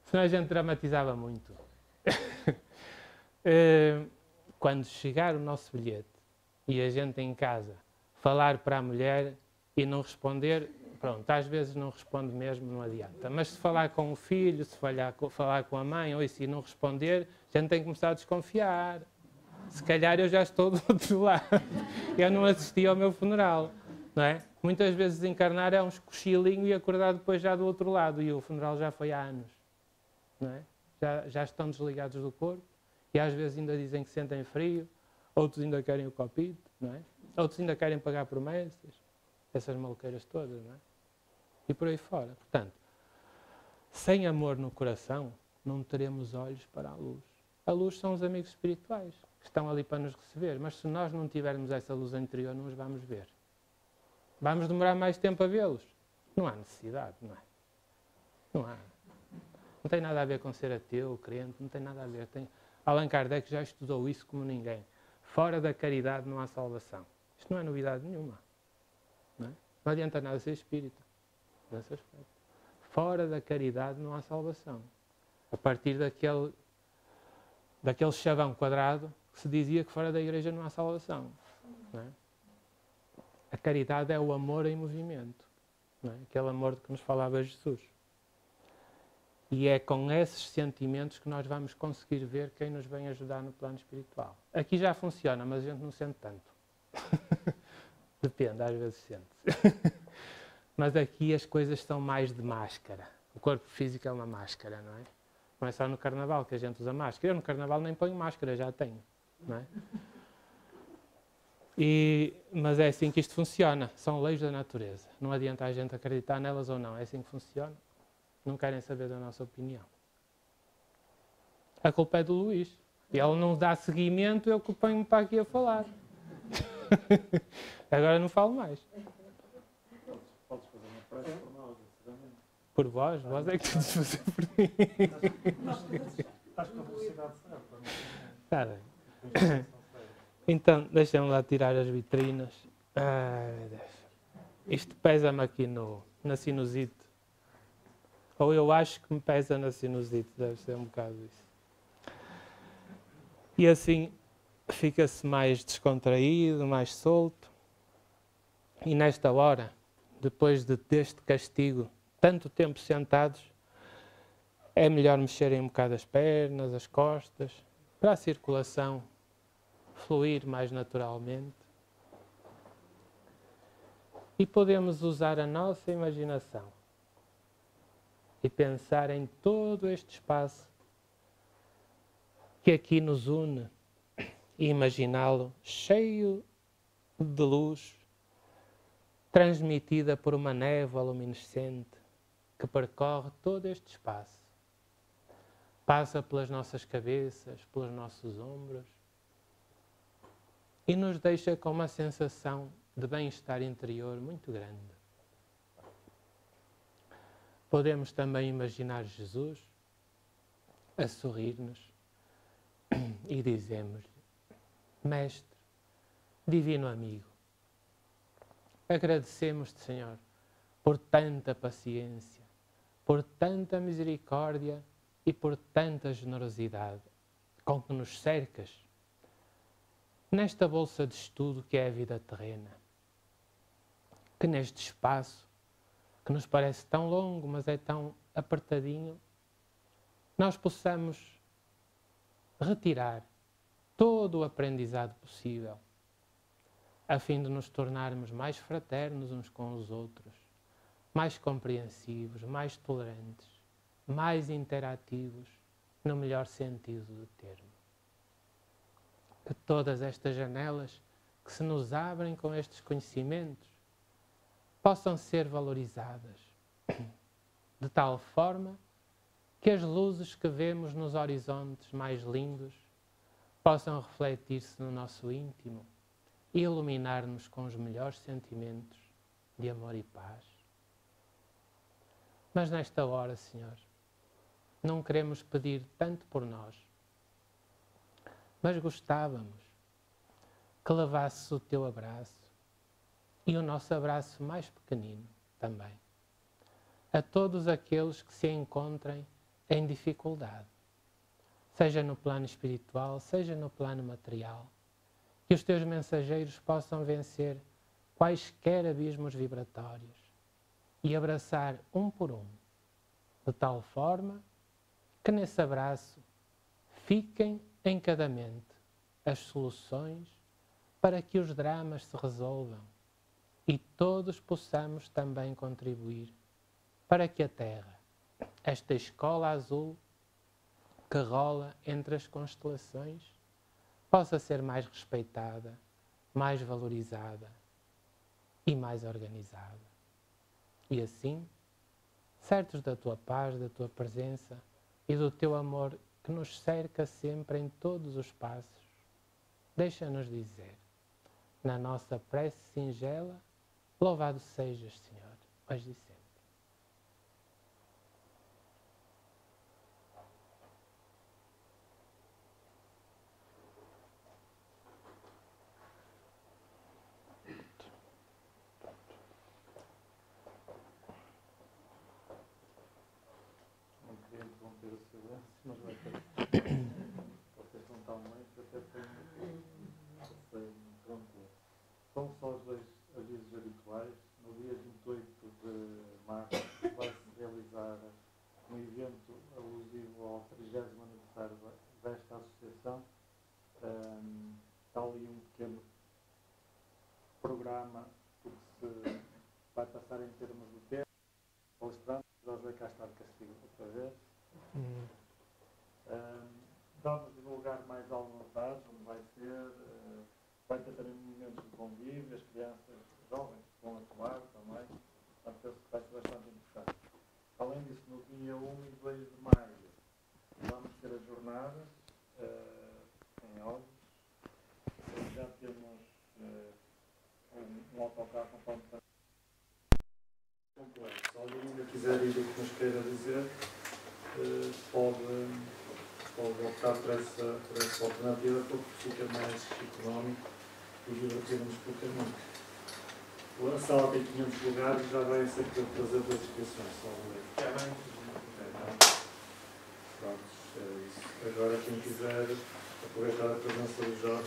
Senão a gente dramatizava muito. Quando chegar o nosso bilhete e a gente em casa falar para a mulher e não responder, pronto, às vezes não responde mesmo, não adianta. Mas se falar com o filho, se falar com a mãe ou isso e não responder, a gente tem que começar a desconfiar. Se calhar eu já estou do outro lado. Eu não assisti ao meu funeral, não é? Muitas vezes encarnar é um cochilinho e acordar depois já do outro lado. E o funeral já foi há anos, não é? Já estão desligados do corpo e às vezes ainda dizem que sentem frio, outros ainda querem o copito, não é? Outros ainda querem pagar promessas, essas maluqueiras todas, não é? E por aí fora. Portanto, sem amor no coração, não teremos olhos para a luz. A luz são os amigos espirituais, que estão ali para nos receber, mas se nós não tivermos essa luz interior, não os vamos ver. Vamos demorar mais tempo a vê-los? Não há necessidade, não é? Não há. Não tem nada a ver com ser ateu, crente, não tem nada a ver. Allan Kardec já estudou isso como ninguém. Fora da caridade não há salvação. Isto não é novidade nenhuma. Não é? Não adianta nada ser espírita, nesse aspecto. Fora da caridade não há salvação. A partir daquele chavão quadrado que se dizia que fora da igreja não há salvação. Não é? A caridade é o amor em movimento. Não é? Aquele amor de que nos falava Jesus. E é com esses sentimentos que nós vamos conseguir ver quem nos vem ajudar no plano espiritual. Aqui já funciona, mas a gente não sente tanto. Depende, às vezes sente. Mas aqui as coisas são mais de máscara. O corpo físico é uma máscara, não é? Não é só no carnaval que a gente usa máscara. Eu no carnaval nem ponho máscara, já tenho. Não é? Mas é assim que isto funciona. São leis da natureza. Não adianta a gente acreditar nelas ou não. É assim que funciona. Não querem saber da nossa opinião. A culpa é do Luís. E ele não dá seguimento, eu que ponho-me para aqui a falar. Agora não falo mais. Podes fazer uma prece por nós, sinceramente. Por vós é que tens de fazer por mim. Estás com a velocidade certa, não é? Está bem. Então, deixem-me lá tirar as vitrinas. Ai, meu Deus. Isto pesa-me aqui na sinusite. Ou eu acho que me pesa na sinusite, deve ser um bocado isso. E assim fica-se mais descontraído, mais solto. E nesta hora, depois deste castigo, tanto tempo sentados, é melhor mexerem um bocado as pernas, as costas, para a circulação fluir mais naturalmente. E podemos usar a nossa imaginação e pensar em todo este espaço que aqui nos une e imaginá-lo cheio de luz, transmitida por uma névoa luminescente que percorre todo este espaço. Passa pelas nossas cabeças, pelos nossos ombros e nos deixa com uma sensação de bem-estar interior muito grande. Podemos também imaginar Jesus a sorrir-nos e dizemos-lhe: Mestre, divino amigo, agradecemos-te, Senhor, por tanta paciência, por tanta misericórdia e por tanta generosidade com que nos cercas nesta bolsa de estudo que é a vida terrena. Que neste espaço, que nos parece tão longo, mas é tão apertadinho, nós possamos retirar todo o aprendizado possível, a fim de nos tornarmos mais fraternos uns com os outros, mais compreensivos, mais tolerantes, mais interativos, no melhor sentido do termo. Que todas estas janelas que se nos abrem com estes conhecimentos possam ser valorizadas de tal forma que as luzes que vemos nos horizontes mais lindos possam refletir-se no nosso íntimo e iluminar-nos com os melhores sentimentos de amor e paz. Mas nesta hora, Senhor, não queremos pedir tanto por nós, mas gostávamos que levasses o teu abraço e o nosso abraço mais pequenino também, a todos aqueles que se encontrem em dificuldade, seja no plano espiritual, seja no plano material, que os teus mensageiros possam vencer quaisquer abismos vibratórios e abraçar um por um, de tal forma que nesse abraço fiquem em cada mente as soluções para que os dramas se resolvam e todos possamos também contribuir para que a Terra, esta escola azul que rola entre as constelações, possa ser mais respeitada, mais valorizada e mais organizada. E assim, certos da tua paz, da tua presença e do teu amor que nos cerca sempre em todos os passos, deixa-nos dizer, na nossa prece singela: louvado sejas, Senhor, hoje e sempre. silêncio, mas vai ter. Vocês não estão muito, até tenho tranquilo. São só os dois avisos habituais. No dia 28 de março vai-se realizar um evento alusivo ao 30º aniversário desta associação. Está ali um pequeno programa, porque se vai passar em termos do tempo. Palestrante, José cá está de castigo outra vez. Vamos divulgar mais alguns dados, onde vai ser. Vai ter também momentos de convívio, as crianças jovens vão atuar também. Portanto, penso que vai ser bastante interessante. Além disso, no dia 1 e 2 de maio, vamos ter as jornadas em Óbidos. Já temos um autocarro conforme completo. Se alguém ainda quiser ir o que nos queira dizer, pode optar por essa alternativa, porque fica mais económico e divertimos pelo caminho. A sala tem 500 lugares e já vai ser que eu fazer 2 inscrições, só um leite. Pronto, é isso. Agora quem quiser aproveitar a presença do Jorge.